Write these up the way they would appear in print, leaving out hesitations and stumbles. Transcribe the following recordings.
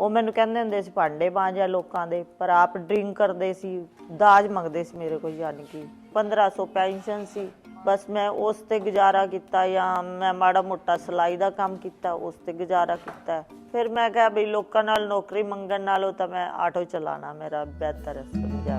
ਉਹ ਮੈਨੂੰ ਕਹਿੰਦੇ ਹੁੰਦੇ ਸੀ ਭਾਂਡੇ ਮਾਂਜਿਆ ਲੋਕਾਂ ਦੇ, ਪਰ ਆਪ ਡਰਿੰਕ ਕਰਦੇ ਸੀ, ਦਾਜ ਮੰਗਦੇ ਸੀ ਮੇਰੇ ਕੋਲ। ਯਾਨੀ ਕਿ 1500 ਪੈਨਸ਼ਨ ਸੀ, ਬਸ मैं उस ते गुजारा किया, या मैं माड़ा मोटा सिलाई का काम किया, उस ते गुजारा किया। फिर मैं कहा बई लोगों नाल नौकरी मंगण नालों तो मैं आटो चलाना मेरा बेहतर समझा।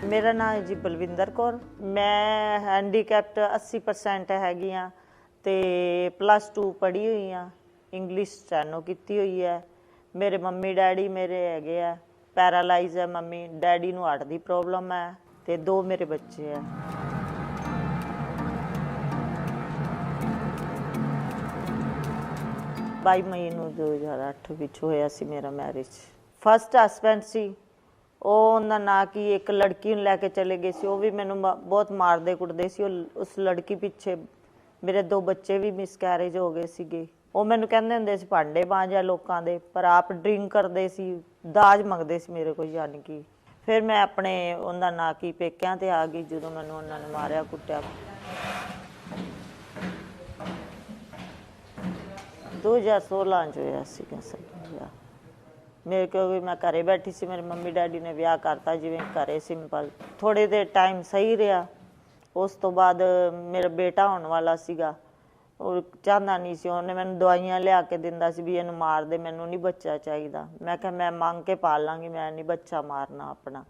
मेरा नाम है जी बलविंदर कौर। मैं हैंडीकैप्ट 80% हैगी हाँ, तो +2 पढ़ी हुई हाँ, इंग्लिश स्टैनो की हुई है। मेरे मम्मी डैडी मेरे है पैरालाइज है, मम्मी डैडी नूं हार्ट की प्रॉब्लम है, तो 2 मेरे बच्चे है। बाई मई 2008 विच होया सी मेरा मैरिज। फस्ट हसबैंड सी ਉਹਦਾ ਨਾ ਕਿ ਇੱਕ ਲੜਕੀ ਨੂੰ ਲੈ ਕੇ ਚਲੇ ਗਏ ਸੀ, ਉਹ ਵੀ ਮੈਨੂੰ ਬਹੁਤ ਮਾਰਦੇ ਕੁੱਟਦੇ ਸੀ। ਉਸ ਲੜਕੀ ਪਿੱਛੇ ਮੇਰੇ 2 ਬੱਚੇ ਵੀ ਮਿਸਕੈਰੇਜ ਹੋ ਗਏ ਸੀਗੇ। ਉਹ ਮੈਨੂੰ ਕਹਿੰਦੇ ਹੁੰਦੇ ਸੀ ਭਾਂਡੇ ਮਾਂਜਿਆ ਲੋਕਾਂ ਦੇ, ਪਰ ਆਪ ਡਰਿੰਕ ਕਰਦੇ ਸੀ, ਦਾਜ ਮੰਗਦੇ ਸੀ ਮੇਰੇ ਕੋਲ। ਯਾਨੀ ਕਿ ਫਿਰ ਮੈਂ ਆਪਣੇ ਉਹਦਾ ਨਾ ਕਿ ਪੇਕਿਆਂ ਤੇ ਆ ਗਈ ਜਦੋਂ ਮੈਨੂੰ ਉਹਨਾਂ ਨੇ ਮਾਰਿਆ ਕੁੱਟਿਆ। 2016 ਚ ਹੋਇਆ ਸੀਗਾ ਸਾਡਾ। मेरे क्योंकि मैं घरे बैठी सी, मेरे मम्मी डैडी ने विआह करता जिवें घरे सिंपल। थोड़े देर टाइम सही रहा, उस तो बाद मेरा बेटा होने वाला सीगा, और चाहता नहीं सी। उन्हें मैंने दवाइयां लिया के दिंदा सी भी इहनूं मार दे, मैनूं नहीं बच्चा चाहिदा। मैं कहा मैं मंग के पाल लांगी, मैं नहीं बच्चा मारना अपना।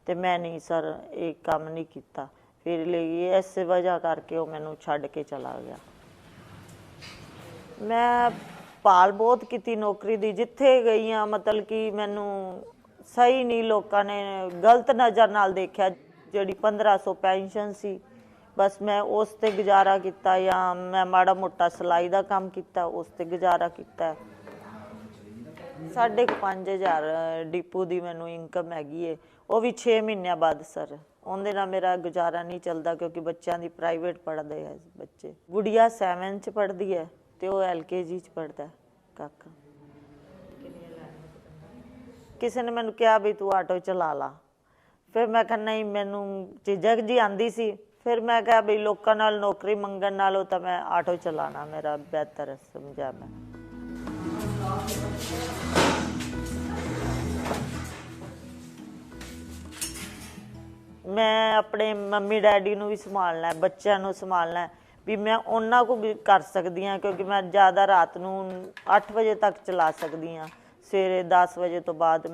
तो मैं नहीं सर ये काम नहीं किया। फिर लिए इस वजह करके वो मैनूं छड्ड के चला गया। मैं भाल बहुत की नौकरी दी, जिथे गई हाँ मतलब कि मैनू सही नहीं, लोगों ने गलत नज़र नाल देखा। जी 1500 पेंशन सी, बस मैं उस ते गुजारा किया, या मैं माड़ा मोटा सिलाई का काम किया, उस ते गुजारा किया। 5,500 डिपू की मैनू इनकम हैगी है, वो भी 6 महीनों बाद सर। उनके नाल मेरा गुजारा नहीं चलता, क्योंकि बच्चों की प्राइवेट पढ़ते हैं बच्चे। गुड़िया 7 च पढ़ती है, तो वह LKG च पढ़ता है काका। किसी ने मैनू कहा भी तू आटो चला ला, फिर मैं कहा नहीं, मैनू झिझक जी आंदी सी। फिर मैं कहा भी लोगों नाल नौकरी मंगण नालों तो मैं आटो चलाना मेरा बेहतर समझा। मैं अपने मम्मी डैडी नूं भी संभालना है, बच्चों नूं संभालना है, भी मैं उन्हां को भी कर सकती हाँ, क्योंकि मैं ज़्यादा रात नूं 8 बजे तक चला सकती हाँ। सवेरे 10 बजे तो बाद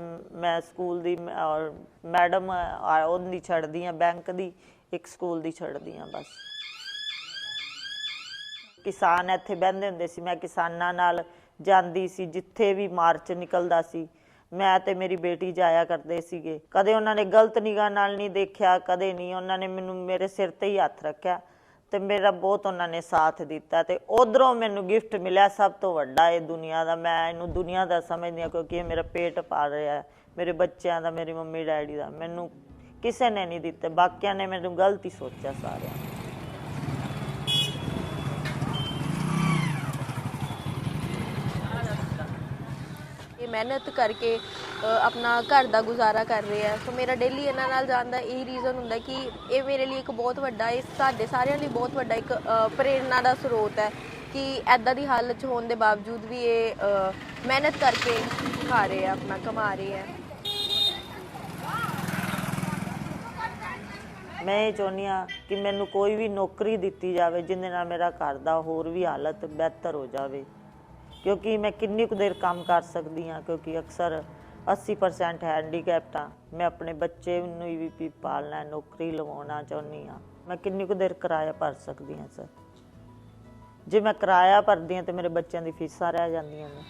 मैं स्कूल दी और मैडम उन्दी छड्डदी हाँ, बैंक दी एक स्कूल दी छड्डदी हाँ बस। किसान इत्थे बहिंदे हुंदे सी, मैं किसानां नाल जांदी सी, जिथे भी मार्च निकलदा सी मैं ते मेरी बेटी जाया करते सीगे। कदे उन्होंने गलत निगाह नाल नहीं देखा, कदे नहीं। उन्होंने मैनू मेरे सिर ते ही हथ रखा, तो मेरा बहुत उन्होंने साथ दिता। तो उधरों मैनू गिफ्ट मिला सब तो वड्डा है दुनिया का। मैं इनू दुनिया का समझदी हाँ, क्योंकि मेरा पेट पाल रहा है, मेरे बच्चों का, मेरी मम्मी डैडी का। मैनू किसी ने नहीं दिते, बाकिया ने मैनू गलत ही सोचा सारे। मेहनत करके अपना घर का गुजारा कर रहे हैं। सो मेरा डेली इन्हां नाल जाण दा यही रीज़न हुंदा कि ये मेरे लिए एक बहुत वड्डा, ये साडे सारिਆਂ ਲਈ बहुत वड्डा एक प्रेरणा का स्रोत है कि ऐदां दी हालत च होने के बावजूद भी ये मेहनत करके खा रहे हैं, अपना कमा रहे हैं। मैं ये चाहुंदी हाँ कि मैनू कोई भी नौकरी दिती जाए जिहदे नाल मेरा घर दा होर भी हालत बेहतर हो जाए, क्योंकि मैं किन्नी कुछ देर काम कर सकती हाँ, क्योंकि अक्सर 80% हैंडीकैप्ट हाँ। मैं अपने बच्चे भी पालना, नौकरी लवाना चाहुंदी हाँ। मैं किन्नी कुछ देर किराया भर सकती हाँ सर। जे मैं किराया भरदी हाँ तो मेरे बच्चों की फीसां रह जांदियां ने।